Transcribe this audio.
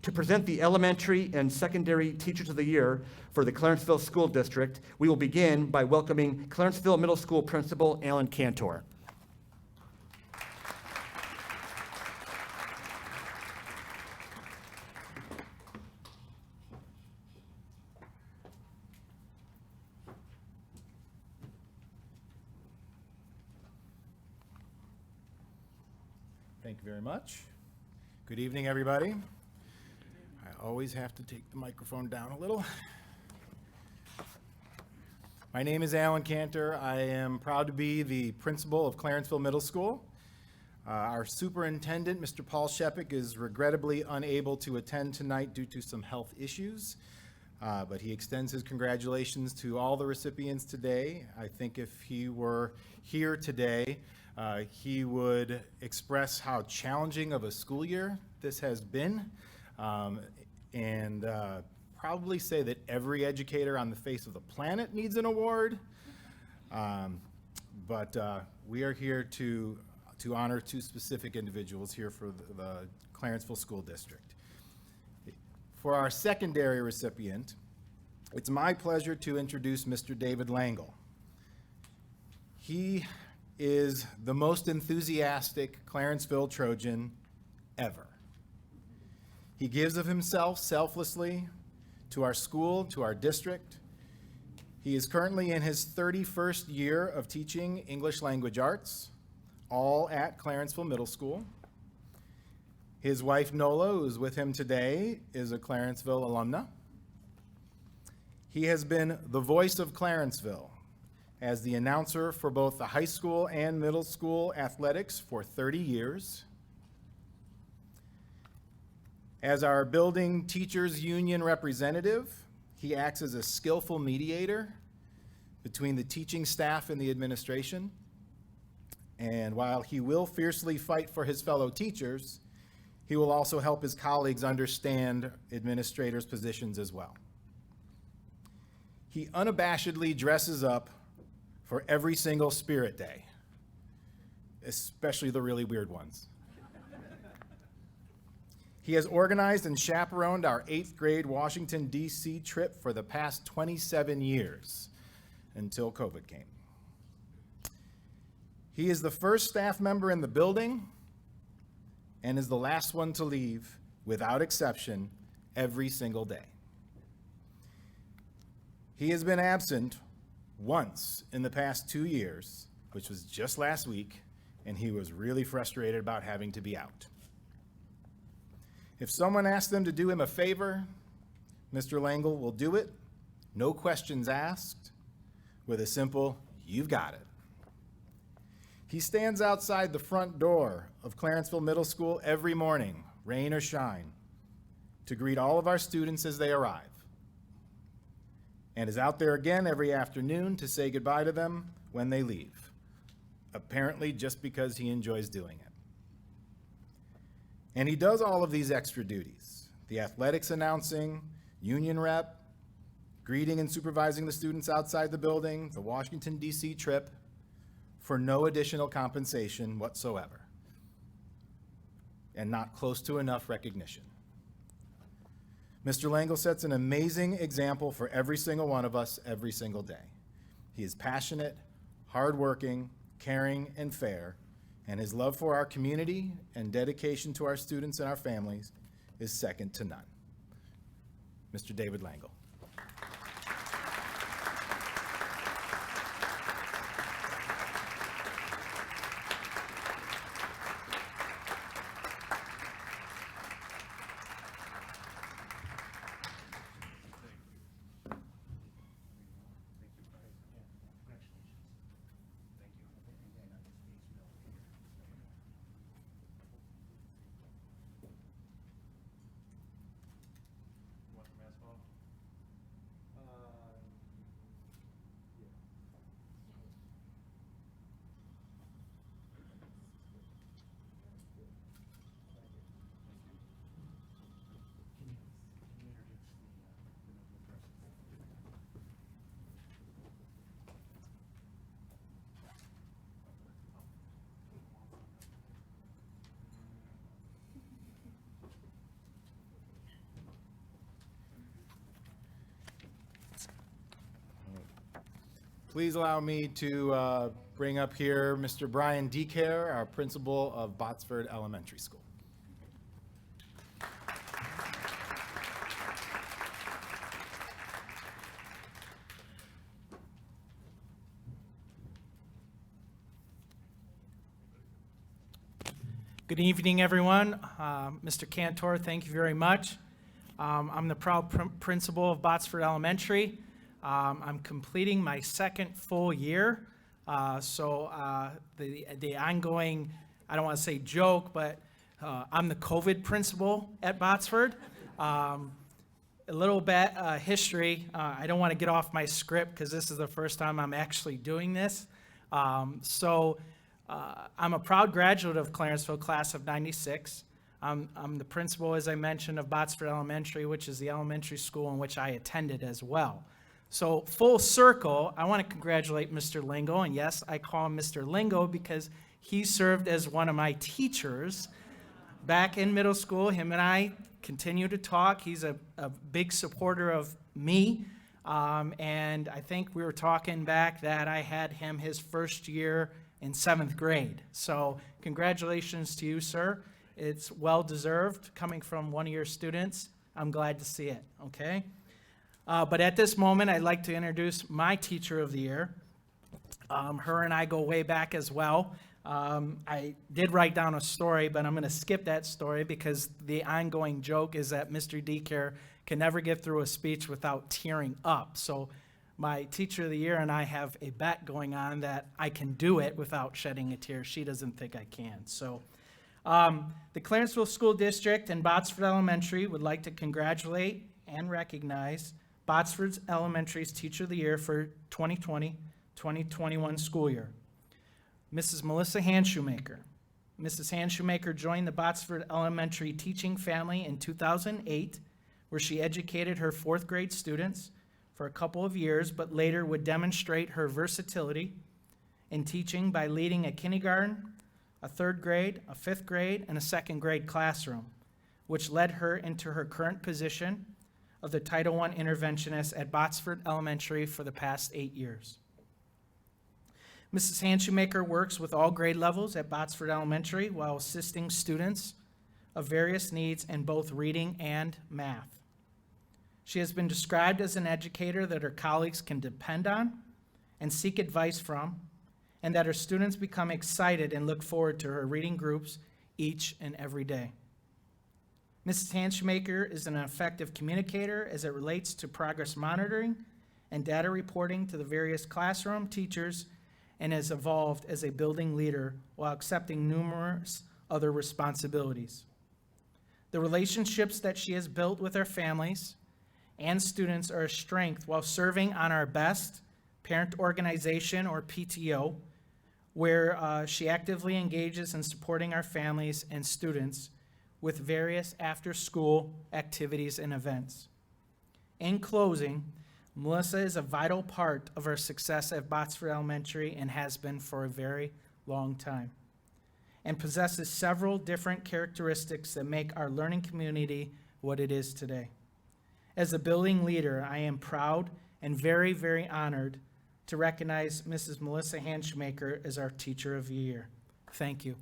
To present the elementary and secondary Teachers of the Year for the Clarenceville School District, we will begin by welcoming Clarenceville Middle School Principal Alan Cantor. Thank you very much. Good evening, everybody. I always have to take the microphone down a little. My name is Alan Cantor. I am proud to be the principal of Clarenceville Middle School. Our superintendent, Mr. Paul Shepik, is regrettably unable to attend tonight due to some health issues, but he extends his congratulations to all the recipients today. I think if he were here today, he would express how challenging of a school year this has been, and probably say that every educator on the face of the planet needs an award. But we are here to honor two specific individuals here for the Clarenceville School District. For our secondary recipient, it's my pleasure to introduce Mr. David Langle. He is the most enthusiastic Clarenceville Trojan ever. He gives of himself selflessly to our school, to our district. He is currently in his 31st year of teaching English language arts, all at Clarenceville Middle School. His wife, Nola, who is with him today, is a Clarenceville alumna. He has been the voice of Clarenceville as the announcer for both the high school and middle school athletics for 30 years. As our building teachers union representative, he acts as a skillful mediator between the teaching staff and the administration. And while he will fiercely fight for his fellow teachers, he will also help his colleagues understand administrators' positions as well. He unabashedly dresses up for every single Spirit Day, especially the really weird ones. He has organized and chaperoned our 8th grade Washington, D.C. trip for the past 27 years until COVID came. He is the first staff member in the building and is the last one to leave, without exception, every single day. He has been absent once in the past 2 years, which was just last week, and he was really frustrated about having to be out. If someone asks them to do him a favor, Mr. Langle will do it, no questions asked, with a simple, "You've got it." He stands outside the front door of Clarenceville Middle School every morning, rain or shine, to greet all of our students as they arrive, and is out there again every afternoon to say goodbye to them when they leave, apparently just because he enjoys doing it. And he does all of these extra duties: the athletics announcing, union rep, greeting and supervising the students outside the building, the Washington, D.C. trip, for no additional compensation whatsoever, and not close to enough recognition. Mr. Langle sets an amazing example for every single one of us every single day. He is passionate, hardworking, caring, and fair, and his love for our community and dedication to our students and our families is second to none. Mr. David Langle. Please allow me to bring up here Mr. Brian Decare, our principal of Botsford Elementary School. Good evening, everyone. Mr. Cantor, thank you very much. I'm the proud principal of Botsford Elementary. I'm completing my second full year. The ongoing, I don't want to say joke, but I'm the COVID principal at Botsford. A little bit history. I don't want to get off my script because this is the first time I'm actually doing this. I'm a proud graduate of Clarenceville, class of 96. I'm the principal, as I mentioned, of Botsford Elementary, which is the elementary school in which I attended as well. So full circle, I want to congratulate Mr. Langle, and yes, I call him Mr. Langle because he served as one of my teachers back in middle school. Him and I continue to talk. He's a big supporter of me, and I think we were talking back that I had him his first year in 7th grade. So congratulations to you, sir. It's well-deserved coming from one of your students. I'm glad to see it, okay? But at this moment, I'd like to introduce my teacher of the year. Her and I go way back as well. I did write down a story, but I'm going to skip that story because the ongoing joke is that Mr. Decare can never get through a speech without tearing up. So my teacher of the year and I have a bet going on that I can do it without shedding a tear. She doesn't think I can. So the Clarenceville School District and Botsford Elementary would like to congratulate and recognize Botsford Elementary's Teacher of the Year for 2020-2021 school year, Mrs. Melissa Han Shoemaker. Mrs. Han Shoemaker joined the Botsford Elementary teaching family in 2008, where she educated her 4th grade students for a couple of years, but later would demonstrate her versatility in teaching by leading a kindergarten, a 3rd grade, a 5th grade, and a 2nd grade classroom, which led her into her current position of the Title I interventionist at Botsford Elementary for the past 8 years. Mrs. Han Shoemaker works with all grade levels at Botsford Elementary while assisting students of various needs in both reading and math. She has been described as an educator that her colleagues can depend on and seek advice from, and that her students become excited and look forward to her reading groups each and every day. Mrs. Han Shoemaker is an effective communicator as it relates to progress monitoring and data reporting to the various classroom teachers, and has evolved as a building leader while accepting numerous other responsibilities. The relationships that she has built with her families and students are a strength while serving on our BEST parent organization, or PTO, where she actively engages in supporting our families and students with various after-school activities and events. In closing, Melissa is a vital part of our success at Botsford Elementary and has been for a very long time, and possesses several different characteristics that make our learning community what it is today. As a building leader, I am proud and very, very honored to recognize Mrs. Melissa Han Shoemaker as our Teacher of the Year. Thank you.